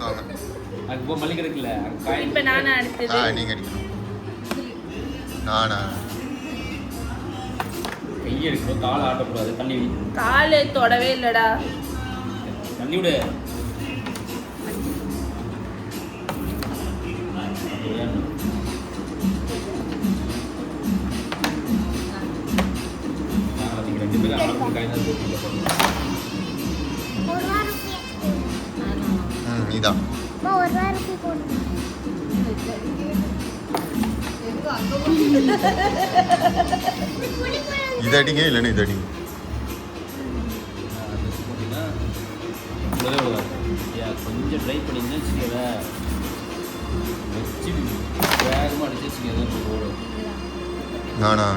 அடிச்சுக்கோங்க. அதுக்கு போ மல்லிகை இருக்குல்ல. இப்போ நானா அடுத்தது? நீங்கள் அடிக்கணும். நானா? கையை எடுக்கணும், காலை ஆட்டக்கூடாது. தண்ணி வை. காலை தொடவே இல்லடா. தண்ணி விடு. ரெண்டு பேரும் ஆரம்பி காய் தான் போட்டு இதான் இது அடிங்க இல்லைன்னு இது அடிங்க. கொஞ்சம் ட்ரை பண்ணிங்கன்னா வச்சுக்கல வச்சு வேகமாக அடிச்சு வச்சுக்க போடும். நானா?